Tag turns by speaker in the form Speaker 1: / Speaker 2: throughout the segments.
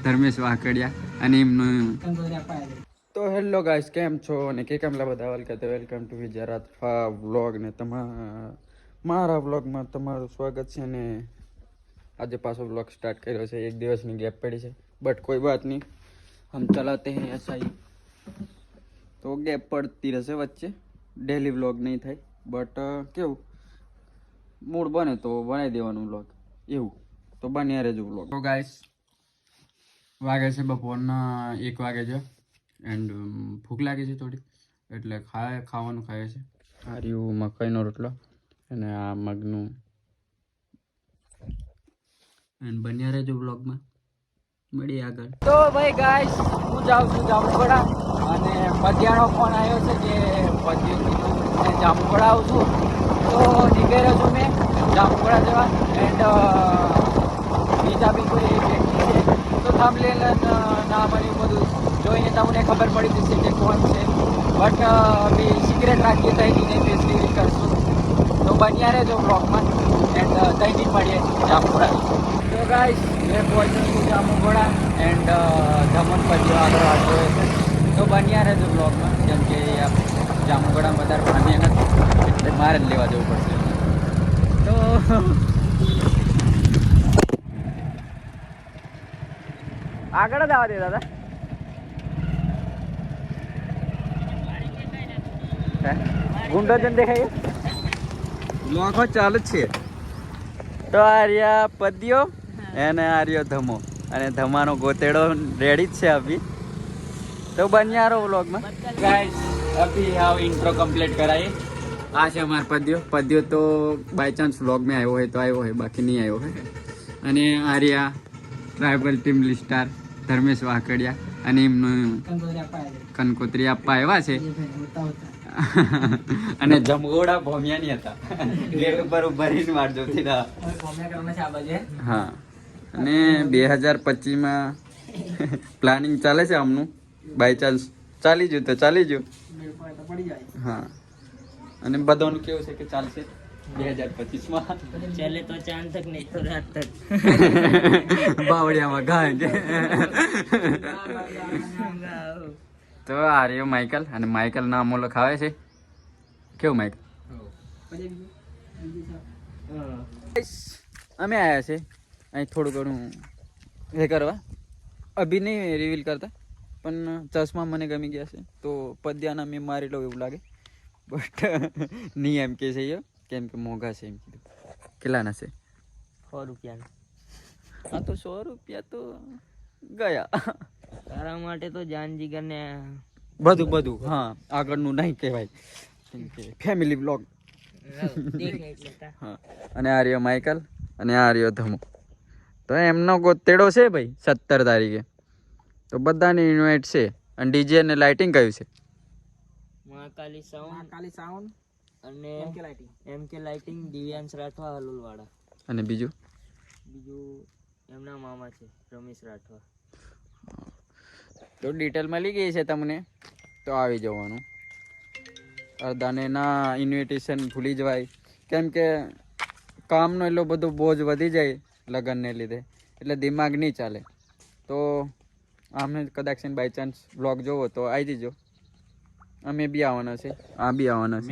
Speaker 1: ધર્મેશ વાકડિયા અને એમનું તો હેલો ગાઈસ, કેમ છો અને કેમલા બધા વેલકમ ટુ ગુજરાત વ્લોગ ને મારા વ્લોગમાં તમારું સ્વાગત છે. ને આજે પાછો વ્લોગ સ્ટાર્ટ કર્યો છે. એક દિવસની ગેપ પડી છે, બટ કોઈ બાત નહીં, હમ ચલાતે हैं ऐसा ही. તો ગેપ પડતી રહેશે વચ્ચે, ડેલી વ્લોગ નહીં થાય, બટ કેવું મૂડ બને તો બનાવી દેવાનું વ્લોગ, એવું તો બન્યા રહેજો વ્લોગ. તો ગાઈસ વાગે છે બપોરના 1 વાગે છે એન્ડ ભૂખ લાગી છે થોડી, એટલે ખાવાનું ખાય છે. આ રહ્યું મકાઈનો રોટલો અને આ મગનું, એન્ડ બન્યા રહેજો બ્લોગમાં, મળીએ આગળ. તો ભાઈ ગાઈસ, હું જાઉં છું જામુગડા અને પતિયાનો ફોન આવ્યો છે કે પતિયું જામુગડા આવું છું, તો નીકળ્યો છું મેં જામુગડા જવા. એન્ડ બીજા બી કોઈ વ્યક્તિ છે તો થંબનેલ નામ અને બધું જોઈને તમને ખબર પડી જશે કે કોણ છે, બટ બી સિક્રેટ રાખીએ તો એની નહીં ફેસ રિવીલ કરશું, તો બન્યા રહેજો બ્લોગમાં. એન્ડ ત્યાંથી મળીએ જામુગડા. તો ગાઈસ, મેં પહોંચ્યો છું જામુગડા એન્ડ ધમણ પછી આગળ આવતો હોય છે, તો બન્યા રહેજો બ્લોગમાં. જેમ કે જામુગડા વધારે પામ્યા નથી એટલે મારે જ લેવા જવું પડશે. તો આગળ જ આવવા દે દાદા. ગુંડો જન દેખાય લોખો ચાલુ જ છે. તો આર્યા પદ્યો એને આર્યો ધમો અને ધમાનો ગોતેડો રેડી જ છે અભી. તો બન્યારો વ્લોગમાં ગાઈસ, અભી હાવ ઇન્ટ્રો કમ્પ્લીટ કરાય. આ છે અમારો પદ્યો તો બાય ચાન્સ વ્લોગ में આવ્યો હોય તો આવ્યો હોય, બાકી નહીં આવ્યો હોય. અને Arya tribal team star Dharmesh Vakadiya અને એમનું કંકોત્રી આપવા આવ્યા છે. અને જમગોડા ભોમિયાની હતા, ગેટ ઉપર ઉભરીને વાટ જોતી હતા. હા, અને 2025માં પ્લાનિંગ ચાલે છે આમનું, બાય ચાન્સ ચાલી ગયું તો ચાલી ગયું. હા, અને બધાનું કેવું છે કે ચાલશે 2025માં
Speaker 2: चले तो चांद तक नहीं तो रात तक
Speaker 1: બાવળિયામાં ગાય. તો આ રહ્યો માઇકલ, અને માઇકલ ના અમોલો ખાવે છે. કેવું માઇકલ? અમે આવ્યા છે અહીં થોડું ઘણું એ કરવા, અભી નહીં રિવીલ કરતા, પણ ચશ્મા મને ગમી ગયા છે તો પદ્યાના મેં મારી લઉં એવું લાગે, બટ નહીં એમ કે છે કેમ કે મોંઘા છે એમ કીધું. કેટલાના છે?
Speaker 2: 100 રૂપિયા.
Speaker 1: હા, તો 100 રૂપિયા તો ગયા.
Speaker 2: તારા માટે તો જાન જીગર ને
Speaker 1: બધું. હા, આગળનું નહીં કહેવાય કેમ કે ફેમિલી બ્લોગ. હા, અને આ રહ્યો માઇકલ અને આ રહ્યો ધમો. તો એમનો ગોતેડો છે ભાઈ 17 તારીખે, તો બધાને ઇન્વાઇટ છે. અને ડીજે અને લાઇટિંગ કયું છે?
Speaker 2: મહાકાલી સાઉન્ડ અને એમકે લાઇટિંગ દિવ્યાંશ રાઠવા હલુલવાડા.
Speaker 1: અને બીજું
Speaker 2: એમના મામા છે રમેશ રાઠવા.
Speaker 1: તો ડિટેલ મળી ગઈ છે તમને, તો આવી જવાનું. અડધાને ના ઇન્વિટેશન ભૂલી જવાય, કેમ કે કામનો એટલો બધો બોજ વધી જાય લગ્નને લીધે, એટલે દિમાગ નહીં ચાલે. તો આમને કદાચ બાય ચાન્સ બ્લોગ જોવો તો આવી જજો. અમે બી આવવાના છે, આ બી આવવાના છે.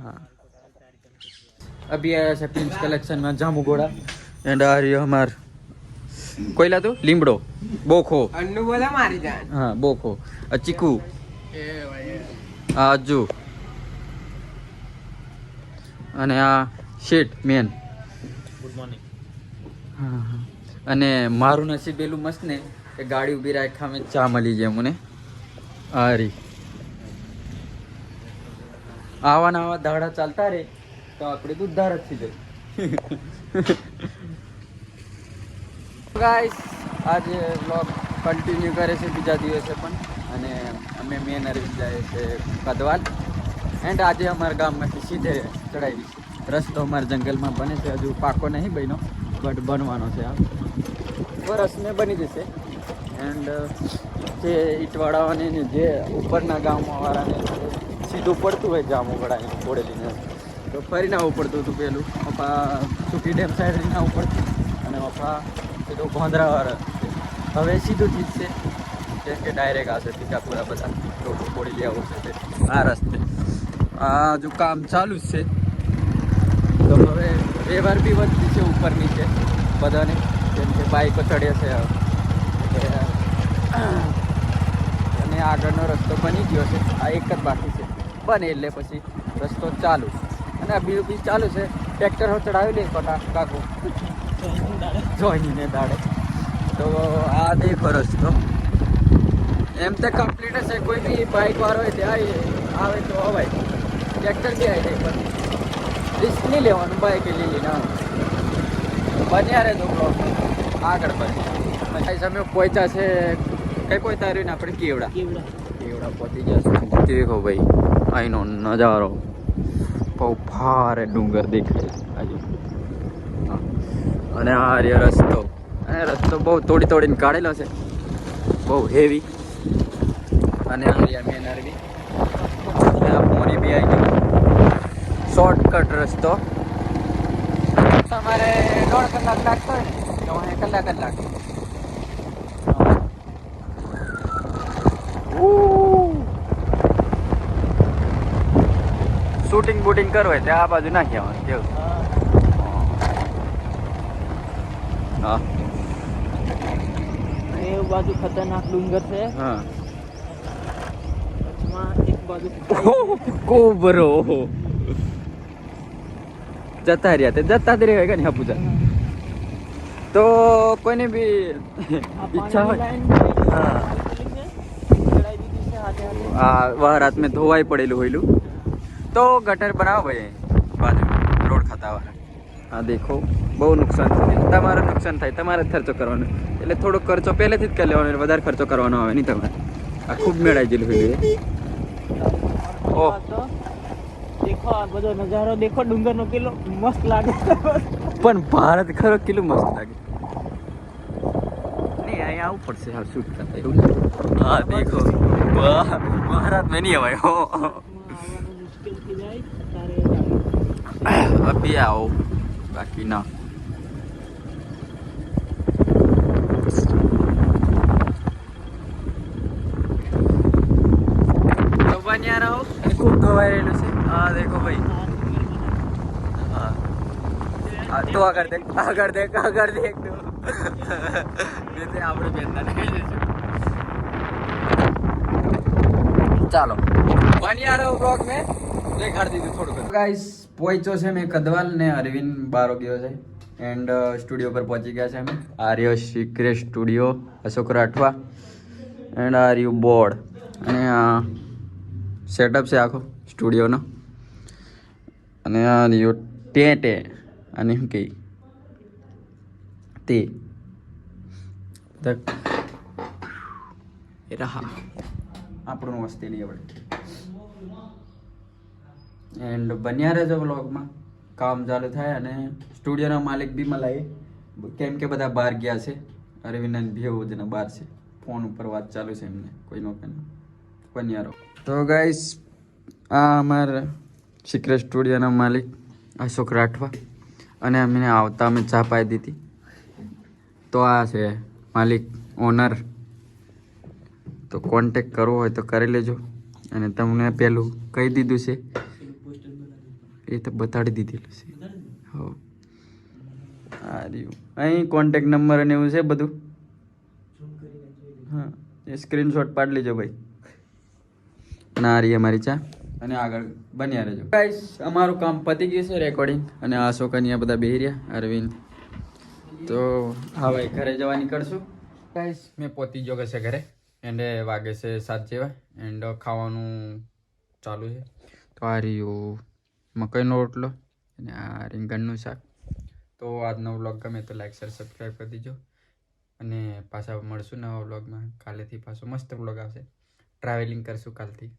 Speaker 1: હા, અભી આયા છે પ્રિન્સ કલેક્શનમાં જામુગોડા. એન્ડ આ રહ્યો અમાર કોઈલા તો લીમડો બોખો અન્નુ બોલા મારી જાન. હા, બોખો આ ચીકુ આ અજુ અને આ શેઠ મેન. Good morning. હા, અને મારું નસીબ પેલું મસ્ત ને કે ગાડી ઊભી રાખા મેં ચા મળી જાય મને. આરી આવા દાડા ચાલતા રે તો આપણે દૂધધાર જ થઈ જાય. ગાઈસ, આજે વ્લોગ કન્ટિન્યુ કરે છે બીજા દિવસે પણ, અને અમે મેન અરવી જાય છે કદવાલ. એન્ડ આજે અમારા ગામમાંથી સીધે ચડાવી છે. રસ્તો અમારા જંગલમાં બને છે, હજુ પાકો નહીં બન્યો, બટ બનવાનો છે. આ વરસ મેં બની જશે. એન્ડ જે ઈંટવાળાઓને જે ઉપરના ગામવાળાને સીધું પડતું હોય જામુગડા બોડેલીને, તો ફરીને આવવું પડતું હતું પેલું પપ્પા સુકી ડેમ સાઈડ રહીને આવવું પડતું અને પપ્પા સીધું ગોંધરાવાળા હવે સીધું જ છે કેમ કે ડાયરેક્ટ આવશે ટીકાપુરા બધા લોકો બોડી લઈ આવશે તે આ રસ્તે આ જો કામ ચાલુ જ છે તો હવે વ્યવહાર બી વધતી છે ઉપર નીચે બધાને કેમ કે બાઈકો ચડે છે અને આગળનો રસ્તો બની ગયો છે આ એક જ બાકી છે બને એટલે પછી રસ્તો ચાલુ અને આ બીજું બી ચાલુ છે ટ્રેક્ટર હો ચડાવી લે કાકુ જોઈને દાડે તો આ દેખો રસ્તો એમ તો કમ્પ્લીટ હશે કોઈ બી બાઇક વાળો હોય ત્યાં આવે તો અવાય ટ્રેક્ટર બી આવી જાય પણ રિસ્ક નહીં લેવાનું બાઇક લઈ લઈને બન્યા રહે તો આગળ બને સમય પહોંચ્યા છે કઈ પહોંચતા રહ્યું ને આપણે કેવડા પહોંચી જશે દેખો ભાઈ અહીંનો નજારો બહુ ભારે ડુંગર દેખાય આજુ અને આ રહ્યો રસ્તો રસ્તો બહુ તોડીને કાઢેલો છે બહુ હેવી અને આ રહ્યા મેન અરવી મોરી બી આવી ગઈ શોર્ટકટ રસ્તો તમારે 1.5 કલાક લાગતો હોય ને તો અહીં કલાક જ લાગે શૂટિંગ બૂટિંગ કરવું હોય ત્યાં આ બાજુ નાખી આવવાનું કેવું હા
Speaker 2: એ બાજુ ખતરનાક ડુંગર છે
Speaker 1: હા
Speaker 2: એક બાજુ
Speaker 1: કોબરો જતા રહ્યા તે જતા જ રહેવાય ને હાપુજા તો કોઈને બી ઈચ્છા હોય હા વહરાત મેં ધોવાઈ પડેલું હોયલું તો ગટર બનાવો ભાઈ બાજુ રોડ ખાતાવાળા હા દેખો બહુ નુકસાન થાય તમારે નુકસાન થાય તમારે જ ખર્ચો કરવાનો એટલે થોડો ખર્ચો પહેલેથી જ કરી લેવાનો વધારે ખર્ચો કરવાનો આવે નહીં તમારે આ ખૂબ મેળાઈ ગયેલું હોય ઓહ
Speaker 2: દેખો આ બધો નજારો દેખો ડુંગરનો કિલ્લો મસ્ત લાગે
Speaker 1: પણ ભારત ખરો કેટલું મસ્ત લાગે નહીં અહીંયા આવવું પડશે હા શૂટ કરતા એવું હા દેખો ભારત મેં નહીં અવાય હો
Speaker 2: મુશ્કેલ થઈ જાય તારે
Speaker 1: અભી આવો બાકી ના તો બન્યા રહો ખૂબ ધોવાઈ રહેલું છે હા દેખો ભાઈ હા તો આગળ દેખ તો આપણે બેનતા નહીં ચાલો બન્યા રહો બ્લોગ મેં દેખાડી દીધું થોડુંક ગાઈસ પહોંચ્યો છે મેં કદવાલ ને અરવિંદ બારો ગયો છે એન્ડ સ્ટુડિયો પર પહોંચી ગયા છે અમે આર્યો secret studio Ashok Rathwa and આર્યુ બોર્ડ અને આ સેટઅપ છે આખો સ્ટુડિયોનો અને આ રહ્યો ટેટે અને શું કહી તે રહા આપણું વસ્તી નહીં આપણે એન્ડ બન્યા રહેજો બ્લોગમાં કામ ચાલુ થાય અને સ્ટુડિયોના માલિક બી મલાય કેમ કે બધા બહાર ગયા છે અરવિંદ ભેવજના બહાર છે ફોન ઉપર વાત ચાલુ છે એમને કોઈનો બન્યા રહો તો ગાઈસ આ અમારા સિક્રેટ સ્ટુડિયોના માલિક અશોક રાઠવા અને અમને આવતા અમે ચા પાઈ દીધી તો આ છે માલિક ઓનર તો કોન્ટેક કરવો હોય તો કરી લેજો અને તમને પેલું કહી દીધું છે એ તો બતાડી દીધેલું છે હો આ રહ્યું અહીં કોન્ટેક નંબર અને એવું છે બધું હા એ સ્ક્રીનશોટ પાડી લેજો ભાઈ અને આ રહી અમારી ચા અને આગળ બન્યા રહેજો ગાઈસ અમારું કામ પતી ગયું છે રેકોર્ડિંગ અને આ શોકનિયા બધા બેહી રહ્યા અરવિંદ તો હા ભાઈ ઘરે જવા નીકળશું ગાઈસ મેં પહોંચી ગયો છે ઘરે એન્ડ વાગે છે 7 જેવા એન્ડ ખાવાનું ચાલુ છે તો આ રહ્યું મકાઈનો રોટલો અને આ રીંગણનું શાક તો આજનો વ્લોગ ગમે તો લાઈક શેર સબસ્ક્રાઈબ કરી દીજો અને પાછા મળશું નવા વ્લોગમાં કાલેથી પાછો મસ્ત વ્લોગ આવશે ટ્રાવેલિંગ કરશું કાલથી